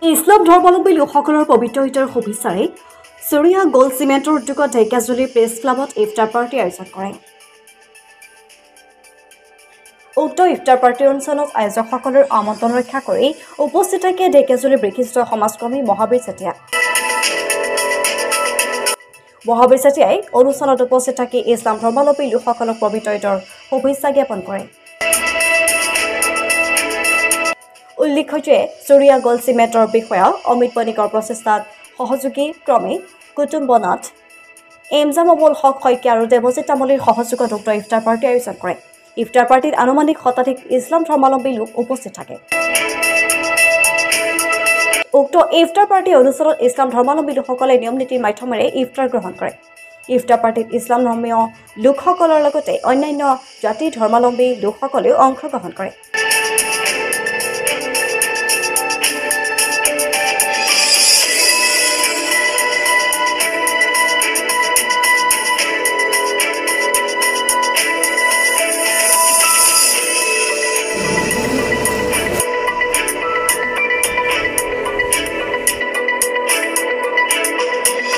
ইছলাম ধৰ্মাৱলম্বী লোকসকলৰ পবিত্ৰ ঈদৰ শুভেচ্ছাৰে চুৰিয়া গ'ল্ড চিমেণ্টৰ উদ্যোগত ঢেকিয়াজুলি প্ৰেছ ক্লাবত ইফতাৰ পাৰ্টি আয়োজন কৰে। উক্ত ইফতাৰ পাৰ্টিৰ অনুষ্ঠানত আয়োজকসকলৰ আমন্ত্ৰণ ৰক্ষা কৰি উপস্থিত থাকে ঢেকিয়াজুলিৰ বিশিষ্ট সমাজকৰ্মী মহাবীৰ চেতিয়া। মহাবীৰ চেতিয়াই অনুষ্ঠানত উপস্থিত থাকি ইছলাম ধৰ্মাৱলম্বী লোকসকলক পবিত্ৰ ঈদৰ শুভেচ্ছা জ্ঞাপন কৰে। উল্লেখ্য যে চুৰিয়া গ'ল্ড চিমেণ্টৰ বিষয়া অমিত বণিকৰ প্ৰচেষ্টাত সহযোগী ক্ৰমে কুটুম্ব নাথ, এমজামুল হক শইকীয়া আৰু দেৱজিৎ তামুলীৰ সহযোগত উক্ত ইফতাৰ পাৰ্টি আয়োজন কৰে। ইফতাৰ পাৰ্টিত আনুমানিক শতাধিক ইছলাম ধৰ্মাৱলম্বী লোক উপস্থিত থাকে। উক্ত ইফতাৰ পাৰ্টি অনুষ্ঠানত ইছলাম ধৰ্মাৱলম্বী লোকসকলে নিয়ম নীতিৰ মাধ্যমেৰে ইফতাৰ গ্ৰহণ কৰে। ইফতাৰ পাৰ্টিত ইছলাম ধৰ্মীয় লোকসকলৰ লগতে অন্যান্য জাতি ধৰ্মাৱলম্বী লোকসকলেও অংশগ্ৰহণ কৰে।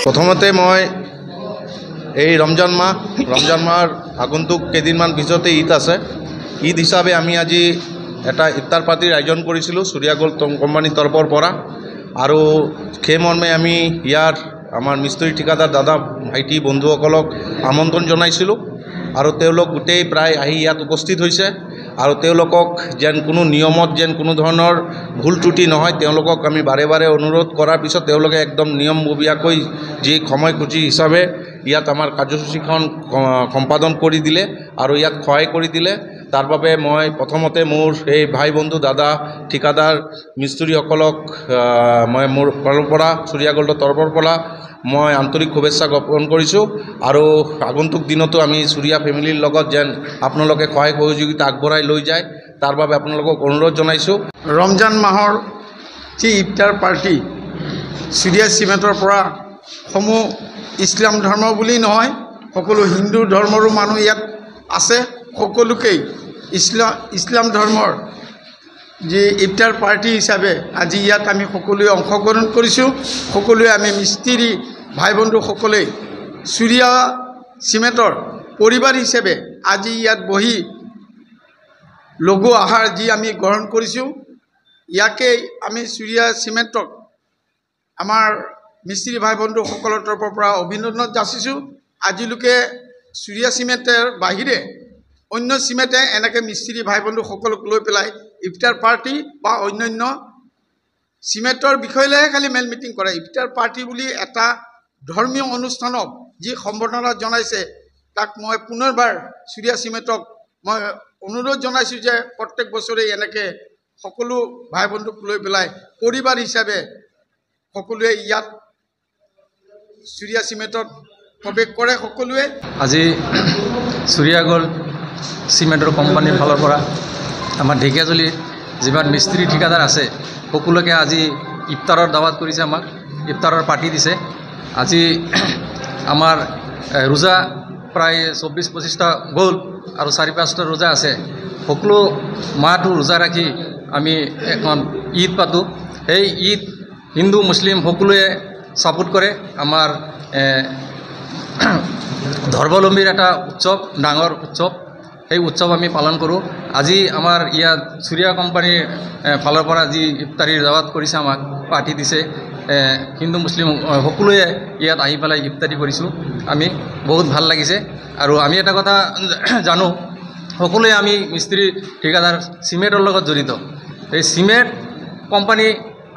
প্ৰথমতে মই এই ৰমজান মাহৰ আগন্তুক কেইদিনমান পিছতে ঈদ আছে। ঈদ হিচাপে আমি আজি এটা ইফতাৰ পাৰ্টিৰ আয়োজন কৰিছিলোঁ চুৰিয়া গ'ল্ড কোম্পানীৰ তৰফৰ পৰা, আৰু সেই মৰ্মে আমি ইয়াৰ আমাৰ মিস্ত্ৰী ঠিকাদাৰ দাদা ভাইটি বন্ধুসকলক আমন্ত্ৰণ জনাইছিলোঁ, আৰু তেওঁলোক গোটেই প্ৰায় আহি ইয়াত উপস্থিত হৈছে। আৰু তেওঁলোকক যেন কোনো নিয়মত যেন কোনো ধৰণৰ ভুল ত্ৰুটি নহয়, তেওঁলোকক আমি বাৰে বাৰে অনুৰোধ কৰাৰ পিছত তেওঁলোকে একদম নিয়মববীয়াকৈ যি সময়সূচী হিচাপে ইয়াত আমাৰ কাৰ্যসূচীখন সম্পাদন কৰি দিলে আৰু ইয়াত সহায় কৰি দিলে। তাৰ বাবে মই প্ৰথমতে মোৰ এই ভাই বন্ধু দাদা ঠিকাদাৰ মিস্ত্ৰীসকলক মই মোৰ ফালৰ পৰা চুৰিয়া গ'ল্ডৰ তৰফৰ পৰা মই আন্তৰিক শুভেচ্ছা জ্ঞাপন কৰিছোঁ। আৰু আগন্তুক দিনতো আমি চুৰিয়া ফেমিলিৰ লগত যেন আপোনালোকে সহায় সহযোগিতা আগবঢ়াই লৈ যায়, তাৰ বাবে আপোনালোকক অনুৰোধ জনাইছোঁ। ৰমজান মাহৰ যি ইফতাৰ পাৰ্টি চুৰিয়া চিমেণ্টৰ পৰা সমূহ ইছলাম ধৰ্ম বুলি নহয়, সকলো হিন্দু ধৰ্মৰো মানুহ ইয়াত আছে। সকলোকেই ইছলাম ধৰ্মৰ যি ইফতাৰ পাৰ্টি হিচাপে আজি ইয়াত আমি সকলোৱে অংশগ্ৰহণ কৰিছোঁ। সকলোৱে আমি মিস্ত্ৰী ভাই বন্ধুসকলে চুৰিয়া চিমেণ্টৰ পৰিবাৰ হিচাপে আজি ইয়াত বহি লঘু আহাৰ যি আমি গ্ৰহণ কৰিছোঁ, ইয়াকে আমি চুৰিয়া চিমেণ্টক আমাৰ মিস্ত্ৰী ভাই বন্ধুসকলৰ তৰফৰ পৰা অভিনন্দন যাচিছোঁ। আজিলৈকে চুৰিয়া চিমেণ্টৰ বাহিৰে অন্য চিমেণ্টে এনেকৈ মিস্ত্ৰী ভাই বন্ধুসকলক লৈ পেলাই ইফতাৰ পাৰ্টি বা অন্যান্য চিমেণ্টৰ বিষয়লৈহে খালি মেল মিটিং কৰে। ইফতাৰ পাৰ্টি বুলি এটা ধৰ্মীয় অনুষ্ঠানক যি সম্বৰ্ধনা জনাইছে, তাক মই পুনৰবাৰ চুৰিয়া চিমেণ্টক মই অনুৰোধ জনাইছোঁ যে প্ৰত্যেক বছৰে এনেকৈ সকলো ভাই বন্ধুক লৈ পেলাই পৰিবাৰ হিচাপে সকলোৱে ইয়াত চুৰিয়া চিমেণ্টত প্ৰৱেশ কৰে। সকলোৱে আজি চুৰিয়া গ'ল্ড চিমেণ্টৰ কোম্পানীৰ ফালৰ পৰা আমাৰ ঢেকিয়াজুলিৰ যিমান মিস্ত্ৰী ঠিকাদাৰ আছে সকলোকে আজি ইফতাৰৰ দাৱাত কৰিছে, আমাক ইফতাৰৰ পাৰ্টি দিছে। আজি আমাৰ ৰোজা প্ৰায় 24-25টা গ'ল আৰু 4-5টা ৰোজা আছে। সকলো মাহটো ৰোজা ৰাখি আমি এখন ঈদ পাতোঁ। সেই ঈদ হিন্দু মুছলিম সকলোৱে ছাপোৰ্ট কৰে। আমাৰ ধৰ্মাৱলম্বীৰ এটা উৎসৱ, ডাঙৰ উৎসৱ, সেই উৎসৱ আমি পালন কৰোঁ। আজি আমাৰ ইয়াত চুৰিয়া কোম্পানীৰ ফালৰ পৰা যি ইফতাৰীৰ দাৱাত কৰিছে, আমাক পাৰ্টি দিছে, হিন্দু মুছলিম সকলোৱে ইয়াত আহি পেলাই ইফতাৰী কৰিছোঁ। আমি বহুত ভাল লাগিছে। আৰু আমি এটা কথা জানো, সকলোৱে আমি মিস্ত্ৰী ঠিকাদাৰ চিমেণ্টৰ লগত জড়িত। এই চিমেণ্ট কোম্পানী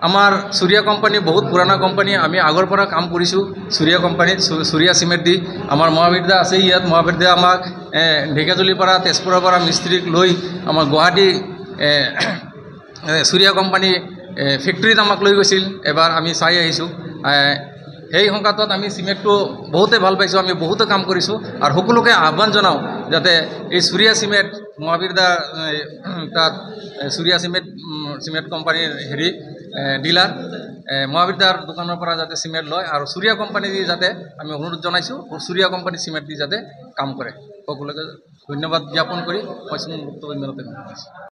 আমাৰ চুৰিয়া কোম্পানী বহুত পুৰণা কোম্পানী, আমি আগৰ পৰা কাম কৰিছোঁ চুৰিয়া কোম্পানীত, চুৰিয়া চিমেণ্ট দি। আমাৰ মহাবীৰ দা আছে ইয়াত, মহাবীৰ দা আমাক ঢেকিয়াজুলিৰ পৰা তেজপুৰৰ পৰা মিস্ত্ৰীক লৈ আমাৰ গুৱাহাটী চুৰিয়া কোম্পানী ফেক্টৰীত আমাক লৈ গৈছিল, এবাৰ আমি চাই আহিছোঁ। সেই সংঘাতত আমি চিমেণ্টটো বহুতে ভাল পাইছোঁ, আমি বহুতে কাম কৰিছোঁ। আৰু সকলোকে আহ্বান জনাওঁ যাতে এই চুৰিয়া চিমেণ্ট মহাবীৰ দা তাত চুৰিয়া চিমেণ্ট কোম্পানীৰ ডিলাৰ মহাবীৰ দাৰ দোকানৰ পৰা যাতে চিমেণ্ট লয়, আৰু চুৰিয়া কোম্পানী দি যাতে আমি অনুৰোধ জনাইছোঁ চুৰিয়া কোম্পানী চিমেণ্ট দি যাতে কাম কৰে। সকলোকে ধন্যবাদ জ্ঞাপন কৰি মই বক্তব্য ইমানতে